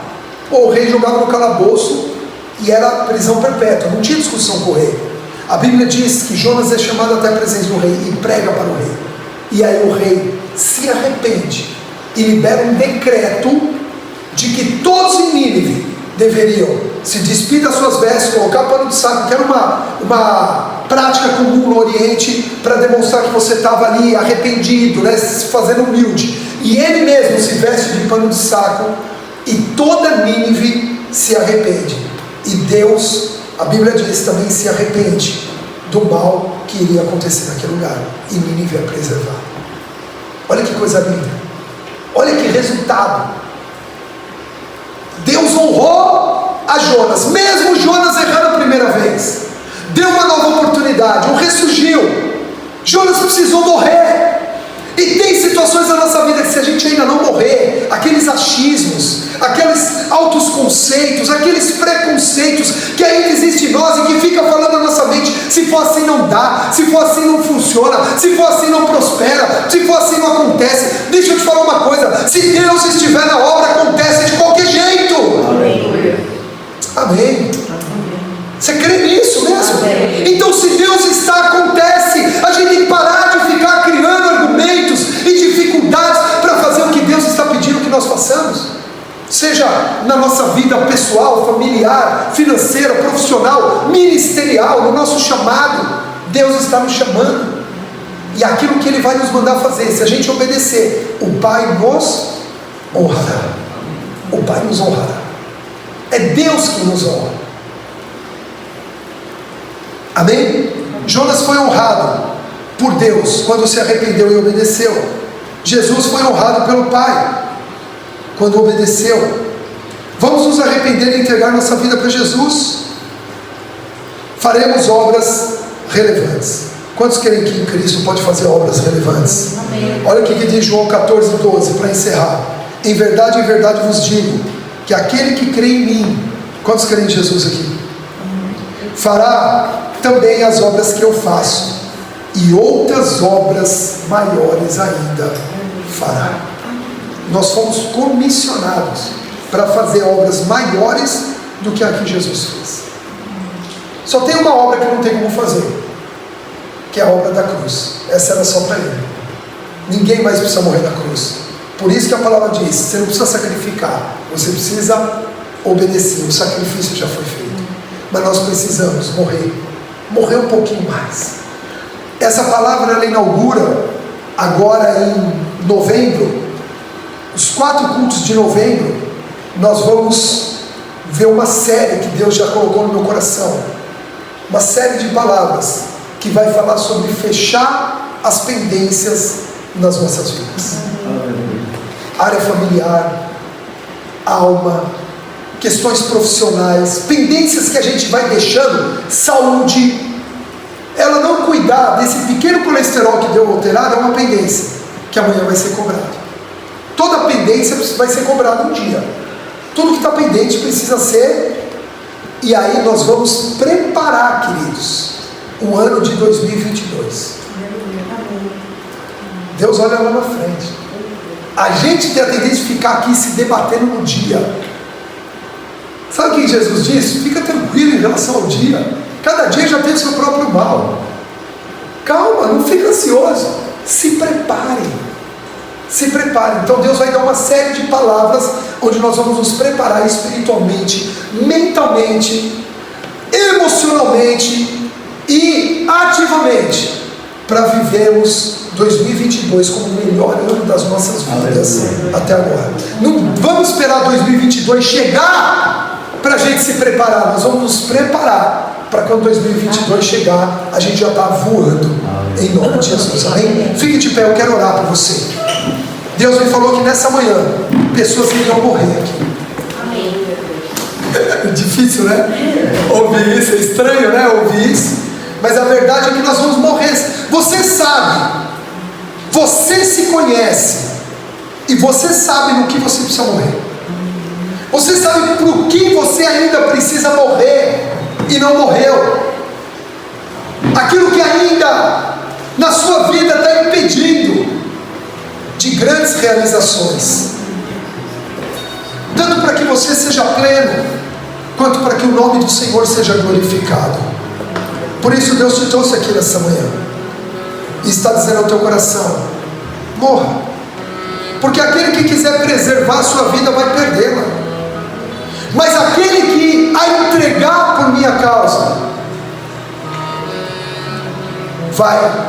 ou o rei jogava no calabouço e era prisão perpétua, não tinha discussão com o rei. A Bíblia diz que Jonas é chamado até a presença do rei e prega para o rei, e aí o rei se arrepende e libera um decreto de que todos em Nínive deveriam se despir das suas vestes, colocar pano de saco, que era uma prática comum no Oriente, para demonstrar que você estava ali arrependido, se fazendo humilde. E ele mesmo se veste de pano de saco, e toda Nínive se arrepende. E Deus, a Bíblia diz, também se arrepende do mal que iria acontecer naquele lugar, e Nínive é preservada. Olha que coisa linda, olha que resultado. Deus honrou a Jonas, mesmo Jonas errando a primeira vez, deu uma nova oportunidade, o ressurgiu. Jonas precisou morrer. E tem situações na nossa vida que, se a gente ainda não morrer, aqueles achismos, aqueles altos conceitos, aqueles preconceitos que ainda existem em nós e que fica falando na nossa mente: se for assim não dá, se for assim não funciona, se for assim não prospera, se for assim não acontece. Deixa eu te falar uma coisa: se Deus estiver na obra, acontece de qualquer jeito. Amém. Amém. Você crê nisso mesmo? Amém. Então, se Deus está, acontece. A gente tem que parar de ficar criando argumentos e dificuldades para fazer o que Deus está pedindo que nós façamos, seja na nossa vida pessoal, familiar, financeira, profissional, ministerial, no nosso chamado. Deus está nos chamando, e aquilo que Ele vai nos mandar fazer, se a gente obedecer, o Pai nos honrará. O Pai nos honrará. É Deus que nos honra. Amém? Jonas foi honrado por Deus quando se arrependeu e obedeceu. Jesus foi honrado pelo Pai quando obedeceu. Vamos nos arrepender e entregar nossa vida para Jesus. Faremos obras relevantes. Quantos querem que em Cristo pode fazer obras relevantes? Amém. Olha o que diz João 14, 12, para encerrar. Em verdade vos digo, que aquele que crê em mim, quantos creem em Jesus aqui? Fará também as obras que eu faço, e outras obras maiores ainda fará. Nós fomos comissionados para fazer obras maiores do que a que Jesus fez. Só tem uma obra que não tem como fazer, que é a obra da cruz. Essa era só para Ele. Ninguém mais precisa morrer na cruz. Por isso que a palavra diz: você não precisa sacrificar, você precisa obedecer. O sacrifício já foi feito, mas nós precisamos morrer morrer um pouquinho mais. Essa palavra ela inaugura agora em novembro, os 4 cultos de novembro. Nós vamos ver uma série que Deus já colocou no meu coração, uma série de palavras que vai falar sobre fechar as pendências nas nossas vidas. Área familiar, alma, questões profissionais, pendências que a gente vai deixando, saúde. Ela não cuidar desse pequeno colesterol que deu alterado é uma pendência que amanhã vai ser cobrado. Toda pendência vai ser cobrada um dia. Tudo que está pendente precisa ser. E aí nós vamos preparar, queridos, o ano de 2022. Deus olha lá na frente. A gente tem a tendência de ficar aqui se debatendo no dia. Sabe o que Jesus disse? Fica tranquilo em relação ao dia. Cada dia já tem o seu próprio mal. Calma, não fica ansioso. Se prepare. Se prepare. Então Deus vai dar uma série de palavras onde nós vamos nos preparar espiritualmente, mentalmente, emocionalmente e ativamente para vivermos 2022 como o melhor ano das nossas vidas até agora. Não vamos esperar 2022 chegar para a gente se preparar. Nós vamos nos preparar para quando 2022 chegar, a gente já está voando em nome de Jesus. Amém? Fique de pé, eu quero orar por você. Deus me falou que nessa manhã pessoas que irão morrer aqui. Amém. Difícil, né? Ouvir isso, é estranho, né? Ouvir isso. Mas a verdade é que nós vamos morrer. Você sabe, você se conhece e você sabe no que você precisa morrer. Você sabe para o que você ainda precisa morrer e não morreu. Aquilo que ainda na sua vida está impedindo de grandes realizações, tanto para que você seja pleno, quanto para que o nome do Senhor seja glorificado. Por isso Deus te trouxe aqui nessa manhã e está dizendo ao teu coração: morra, porque aquele que quiser preservar a sua vida vai perdê-la, mas aquele que a entregar por minha causa vai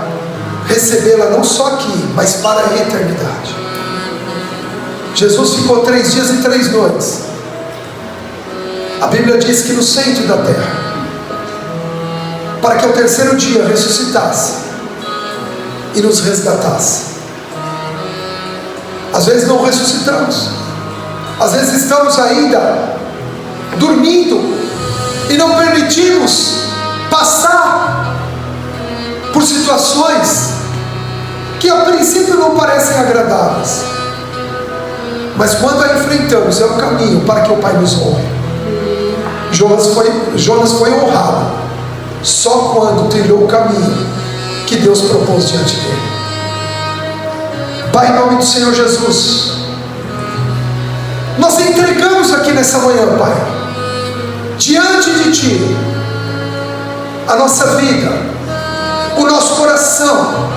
recebê-la não só aqui, mas para a eternidade. Jesus ficou 3 dias e 3 noites. A Bíblia diz que no centro da terra, para que ao terceiro dia ressuscitasse e nos resgatasse. Às vezes não ressuscitamos, às vezes estamos ainda dormindo e não permitimos passar por situações que a princípio não parecem agradáveis, mas quando a enfrentamos é o caminho para que o Pai nos honre. Jonas foi honrado só quando trilhou o caminho que Deus propôs diante dele. Pai, em nome do Senhor Jesus, nós entregamos aqui nessa manhã, Pai, diante de Ti, a nossa vida, o nosso coração,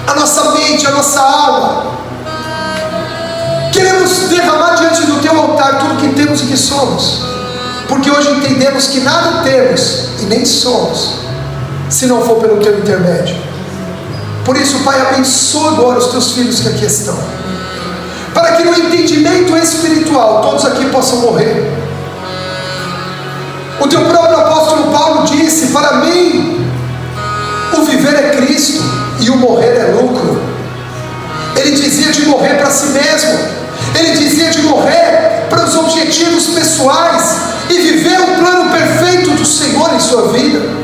a nossa mente, a nossa alma. Queremos derramar diante do Teu altar tudo que temos e que somos, porque hoje entendemos que nada temos e nem somos se não for pelo Teu intermédio. Por isso, Pai, abençoa agora os Teus filhos que aqui estão, para que no entendimento espiritual todos aqui possam morrer. O Teu próprio apóstolo Paulo disse: para mim o viver é Cristo e o morrer é lucro. Ele dizia de morrer para si mesmo, ele dizia de morrer para os objetivos pessoais e viver o plano perfeito do Senhor em sua vida.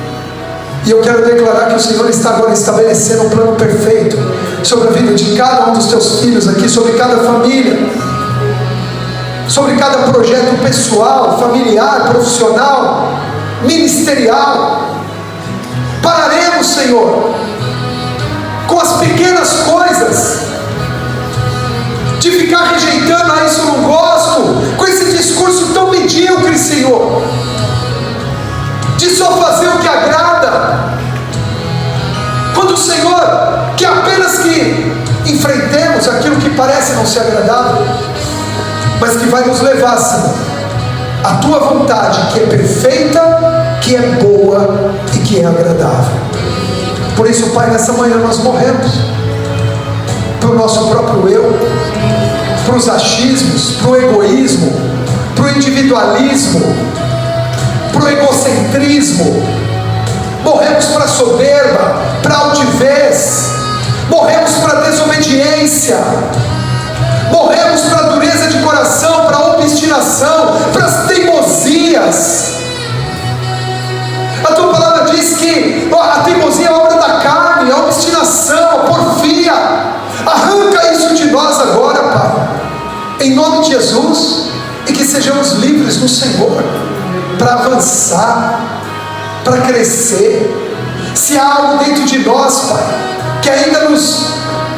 E eu quero declarar que o Senhor está agora estabelecendo um plano perfeito sobre a vida de cada um dos Teus filhos aqui, sobre cada família, sobre cada projeto pessoal, familiar, profissional, ministerial. Pararemos, Senhor, com as pequenas coisas, de ficar rejeitando: ah, isso eu não gosto, com esse discurso tão medíocre, Senhor, de só fazer o que agrada, quando o Senhor quer apenas que enfrentemos aquilo que parece não ser agradável, mas que vai nos levar, Senhor, à Tua vontade, que é perfeita, que é boa e que é agradável. Por isso, Pai, nessa manhã nós morremos para o nosso próprio eu, para os achismos, para o egoísmo, para o individualismo, para o egocentrismo. Morremos para a soberba, para a altivez, morremos para a desobediência, morremos para a dureza de coração, para a obstinação, para as teimosias. A tua palavra diz que a teimosia é obra da carne, a obstinação, a porfia. Arranca isso de nós agora, Pai, em nome de Jesus, e que sejamos livres no Senhor para avançar, para crescer. Se há algo dentro de nós, Pai, que ainda nos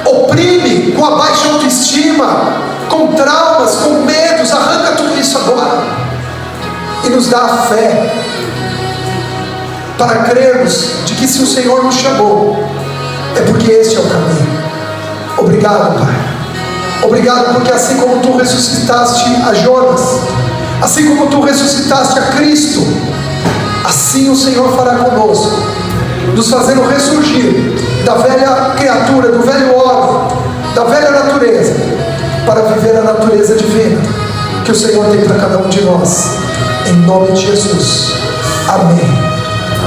oprime com a baixa autoestima, com traumas, com medos, arranca tudo isso agora e nos dá a fé para crermos de que se o Senhor nos chamou, é porque este é o caminho. Obrigado, Pai. Obrigado porque assim como Tu ressuscitaste a Jonas, assim como Tu ressuscitaste a Cristo, assim o Senhor fará conosco, nos fazendo ressurgir da velha criatura, do velho homem, da velha natureza, para viver a natureza divina que o Senhor tem para cada um de nós, em nome de Jesus. Amém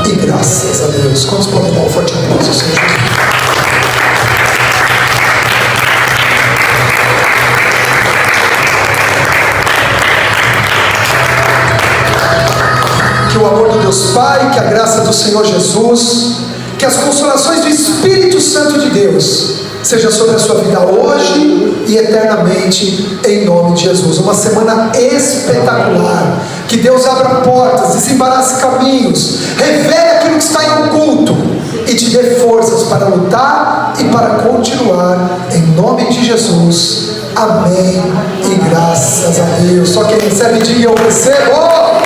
e graças a Deus. Quantos podem dar um forte aplauso ao Senhor Jesus? Que o amor do Deus Pai, que a graça do Senhor Jesus, que as consolações do Espírito Santo de Deus seja sobre a sua vida hoje e eternamente, em nome de Jesus. Uma semana espetacular. Que Deus abra portas, desembarace caminhos, revele aquilo que está em oculto e te dê forças para lutar e para continuar, em nome de Jesus. Amém e graças a Deus. Só quem recebe, diga: eu recebo.